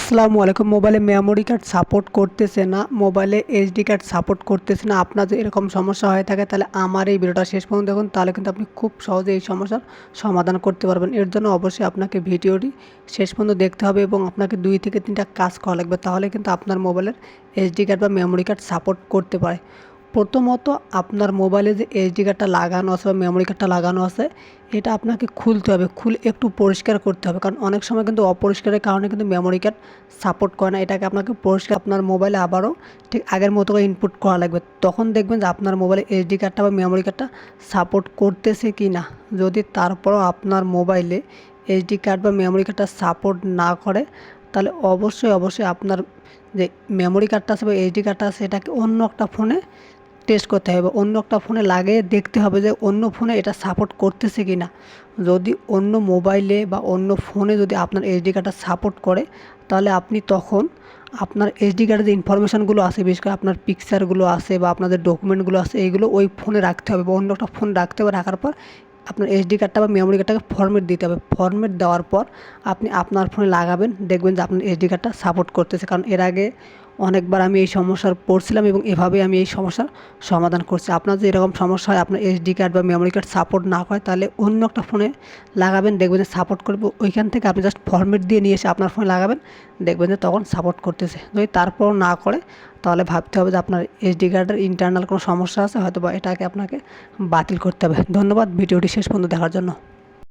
আসসালামু আলাইকুম। মোবাইলে মেমোরি কার্ড সাপোর্ট করতেছে না, মোবাইলে এইচডি কার্ড সাপোর্ট করতেছে না। আপনার যদি এরকম সমস্যা হয়ে থাকে তাহলে আমার এই ভিডিওটা শেষ পর্যন্ত দেখুন, তাহলে কিন্তু আপনি খুব সহজে এই সমস্যার সমাধান করতে পারবেন। এর জন্য অবশ্যই আপনাকে ভিডিওটি শেষ পর্যন্ত দেখতে হবে এবং আপনাকে 2 থেকে 3টা কাজ করা লাগবে, তাহলে কিন্তু আপনার মোবাইলের এইচডি কার্ড বা মেমোরি কার্ড সাপোর্ট করতে পারে। প্রথমত আপনার মোবাইলে যে এইচডি কার্ডটা লাগানো আছে বা মেমোরি কার্ডটা লাগানো আছে, এটা আপনাকে খুলতে হবে, খুলে একটু পরিষ্কার করতে হবে, কারণ অনেক সময় কিন্তু অপরিষ্কারের কারণে কিন্তু মেমোরি কার্ড সাপোর্ট করে না। এটাকে আপনাকে পরিষ্কার আপনার মোবাইলে আবারও ঠিক আগের মতো করে ইনপুট করা লাগবে, তখন দেখবেন যে আপনার মোবাইলে এইচডি কার্ডটা বা মেমোরি কার্ডটা সাপোর্ট করতেছে কি না। যদি তারপরও আপনার মোবাইলে এইচডি কার্ড বা মেমোরি কার্ডটা সাপোর্ট না করে, তাহলে অবশ্যই আপনার যে মেমোরি কার্ডটা আছে বা এইচডি কার্ডটা আছে এটাকে অন্য একটা ফোনে টেস্ট করতে হবে, অন্য একটা ফোনে লাগিয়ে দেখতে হবে যে অন্য ফোনে এটা সাপোর্ট করতেছে কি না। যদি অন্য মোবাইলে বা অন্য ফোনে যদি আপনার এইচডি কার্ডটা সাপোর্ট করে, তাহলে আপনি তখন আপনার এইচডি কার্ডের যে ইনফরমেশানগুলো আছে, বিশেষ করে আপনার পিকচারগুলো আছে বা আপনাদের ডকুমেন্টগুলো আছে, এইগুলো ওই ফোনে রাখতে হবে বা অন্য একটা ফোন রাখতে হবে। রাখার পর আপনার এইচডি কার্ডটা বা মেমোরি কার্ডটাকে ফরম্যাট দিতে হবে। ফরম্যাট দেওয়ার পর আপনি আপনার ফোনে লাগাবেন, দেখবেন যে আপনার এইচডি কার্ডটা সাপোর্ট করতেছে। কারণ এর আগে অনেকবার আমি এই সমস্যার পড়ছিলাম এবং এভাবেই আমি এই সমস্যার সমাধান করছি। আপনার যদি এরকম সমস্যা হয়, আপনার এইচডি কার্ড বা মেমোরি কার্ড সাপোর্ট না করে, তাহলে অন্য একটা ফোনে লাগাবেন, দেখবেন যে সাপোর্ট করবে। ওইখান থেকে আপনি জাস্ট ফরম্যাট দিয়ে নিয়ে এসে আপনার ফোনে লাগাবেন, দেখবেন যে তখন সাপোর্ট করতেছে। যদি তারপরও না করে, তাহলে ভাবতে হবে যে আপনার এইচডি কার্ডের ইন্টারনাল কোনো সমস্যা আছে, হয়তো বা এটাকে আপনাকে বাতিল করতে হবে। ধন্যবাদ ভিডিওটি শেষ পর্যন্ত দেখার জন্য।